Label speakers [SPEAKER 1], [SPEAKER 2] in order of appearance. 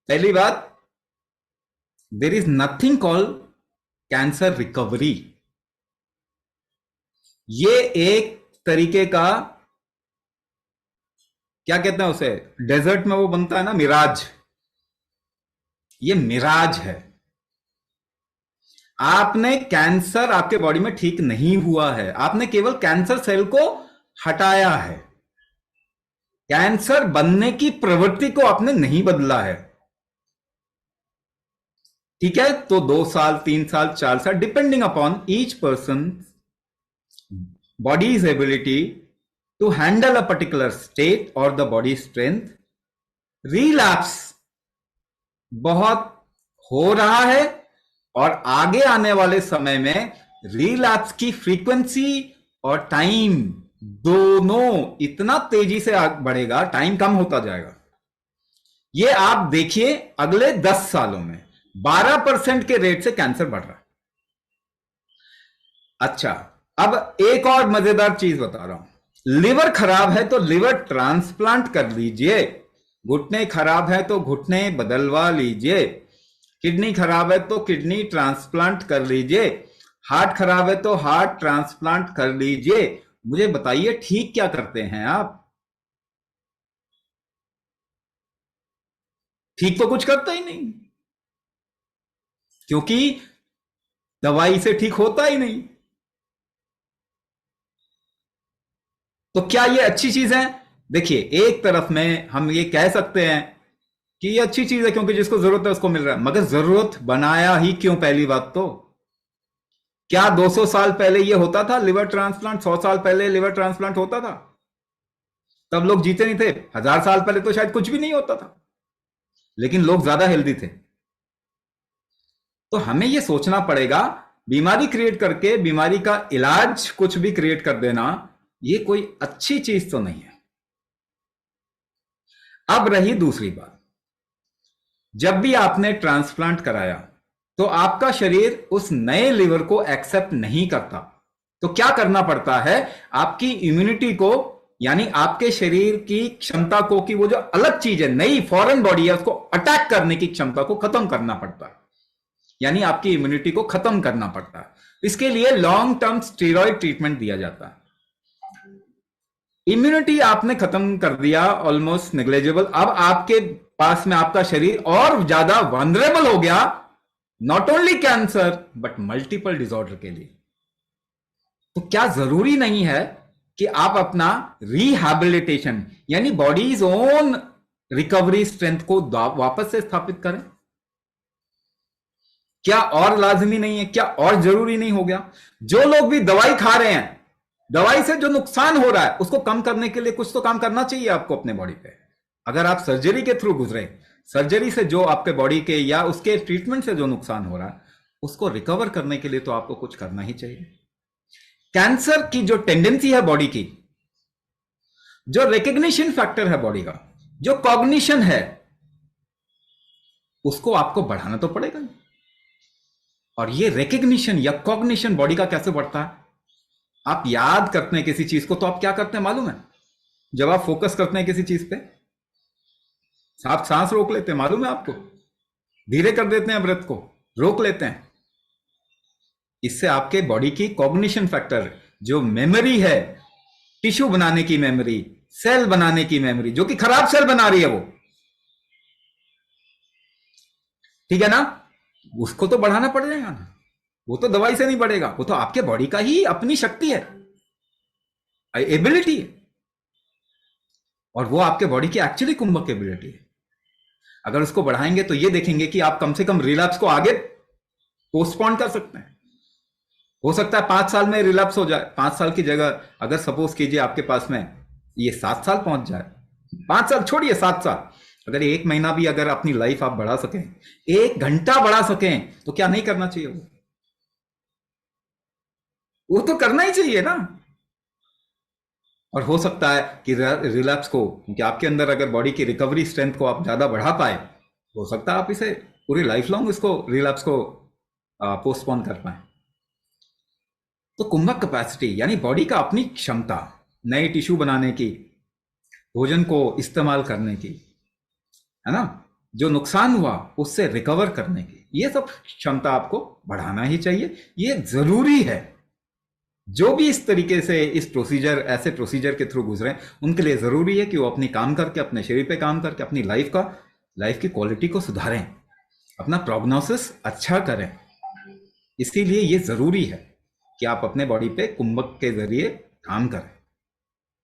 [SPEAKER 1] पहली बात, there is nothing called cancer recovery. ये एक तरीके का, क्या कहते हैं उसे, डेजर्ट में वो बनता है ना मिराज, ये मिराज है। आपने कैंसर आपके बॉडी में ठीक नहीं हुआ है, आपने केवल कैंसर सेल को हटाया है। कैंसर बनने की प्रवृत्ति को आपने नहीं बदला है। ठीक है, तो 2 साल, 3 साल, 4 साल, depending upon each person body's ability to handle a particular state or the body strength, relapse बहुत हो रहा है और आगे आने वाले समय में रिलैप्स की फ्रीक्वेंसी और टाइम दोनों इतना तेजी से आगे बढ़ेगा, टाइम कम होता जाएगा। ये आप देखिए अगले 10 सालों में 12% के रेट से कैंसर बढ़ रहा है। अच्छा, अब एक और मजेदार चीज बता रहा हूं। लिवर खराब है तो लिवर ट्रांसप्लांट कर लीजिए, घुटने खराब है तो घुटने बदलवा लीजिए, किडनी खराब है तो किडनी ट्रांसप्लांट कर लीजिए, हार्ट खराब है तो हार्ट ट्रांसप्लांट कर लीजिए। मुझे बताइए ठीक क्या करते हैं आप? ठीक तो कुछ करता ही नहीं, क्योंकि दवाई से ठीक होता ही नहीं। तो क्या ये अच्छी चीज है? देखिए, एक तरफ में हम ये कह सकते हैं कि ये अच्छी चीज है क्योंकि जिसको जरूरत है उसको मिल रहा है, मगर जरूरत बनाया ही क्यों? पहली बात तो, क्या 200 साल पहले ये होता था लिवर ट्रांसप्लांट? 100 साल पहले लिवर ट्रांसप्लांट होता था? तब लोग जीते नहीं थे। 1000 साल पहले तो शायद कुछ भी नहीं होता था, लेकिन लोग ज्यादा हेल्दी थे। तो हमें ये सोचना पड़ेगा, बीमारी क्रिएट करके बीमारी का इलाज कुछ भी क्रिएट कर देना, ये कोई अच्छी चीज तो नहीं है। अब रही दूसरी बात, जब भी आपने ट्रांसप्लांट कराया तो आपका शरीर उस नए लिवर को एक्सेप्ट नहीं करता। तो क्या करना पड़ता है? आपकी इम्यूनिटी को, यानी आपके शरीर की क्षमता को, कि वो जो अलग चीज है, नई फॉरेन बॉडी है, उसको अटैक करने की क्षमता को खत्म करना पड़ता है, यानी आपकी इम्यूनिटी को खत्म करना पड़ता है। इसके लिए लॉन्ग टर्म स्टेरॉइड ट्रीटमेंट दिया जाता है। इम्यूनिटी आपने खत्म कर दिया, ऑलमोस्ट नेग्लेजेबल। अब आपके पास में आपका शरीर और ज्यादा वनरेबल हो गया, not only cancer but multiple disorder के लिए। तो क्या जरूरी नहीं है कि आप अपना रिहैबिलिटेशन, यानी बॉडीज ओन रिकवरी स्ट्रेंथ को वापस से स्थापित करें? क्या और लाजमी नहीं है? क्या और जरूरी नहीं हो गया? जो लोग भी दवाई खा रहे हैं, दवाई से जो नुकसान हो रहा है उसको कम करने के लिए कुछ तो काम करना चाहिए आपको अपने बॉडी पे। अगर आप सर्जरी के थ्रू गुजरे, सर्जरी से जो आपके बॉडी के या उसके ट्रीटमेंट से जो नुकसान हो रहा है उसको रिकवर करने के लिए तो आपको कुछ करना ही चाहिए। कैंसर की जो टेंडेंसी है बॉडी की, जो रिकग्निशन फैक्टर है बॉडी का, जो कॉग्निशन है, उसको आपको बढ़ाना तो पड़ेगा। और ये रिकग्निशन या कॉग्निशन बॉडी का कैसे बढ़ता है? आप याद करते हैं किसी चीज को तो आप क्या करते हैं मालूम है? जब आप फोकस करते हैं किसी चीज पे, आप सांस रोक लेते हैं, मालूम है आपको? धीरे कर देते हैं ब्रेथ को, रोक लेते हैं। इससे आपके बॉडी की कॉग्निशन फैक्टर, जो मेमोरी है, टिश्यू बनाने की मेमोरी, सेल बनाने की मेमोरी, जो कि खराब सेल बना रही है वो, ठीक है ना, उसको तो बढ़ाना पड़ेगा ना। वो तो दवाई से नहीं बढ़ेगा, वो तो आपके बॉडी का ही अपनी शक्ति है, एबिलिटी है, और वो आपके बॉडी की एक्चुअली कुंभक एबिलिटी है। अगर उसको बढ़ाएंगे तो ये देखेंगे कि आप कम से कम रिलैप्स को आगे पोस्टपोन कर सकते हैं। हो सकता है 5 साल में रिलैप्स हो जाए, 5 साल की जगह अगर सपोज कीजिए आपके पास में ये 7 साल पहुंच जाए, 5 साल छोड़िए, 7 साल, अगर 1 महीना भी अगर अपनी लाइफ आप बढ़ा सकें, 1 घंटा बढ़ा सकें, तो क्या नहीं करना चाहिए? वो तो करना ही चाहिए ना। और हो सकता है कि रिलैप्स को, क्योंकि आपके अंदर अगर बॉडी की रिकवरी स्ट्रेंथ को आप ज्यादा बढ़ा पाए, हो सकता है आप इसे पूरी लाइफ लॉन्ग इसको रिलैप्स को पोस्टपोन कर पाए। तो कुंभक कैपेसिटी यानी बॉडी का अपनी क्षमता, नए टिश्यू बनाने की, भोजन को इस्तेमाल करने की, है ना, जो नुकसान हुआ उससे रिकवर करने की, ये सब क्षमता आपको बढ़ाना ही चाहिए। ये जरूरी है। जो भी इस तरीके से इस प्रोसीजर, ऐसे प्रोसीजर के थ्रू गुजरे, उनके लिए जरूरी है कि वो अपनी काम करके, अपने शरीर पे काम करके अपनी लाइफ की क्वालिटी को सुधारें, अपना प्रोग्नोसिस अच्छा करें। इसीलिए ये जरूरी है कि आप अपने बॉडी पे कुंभक के जरिए काम करें।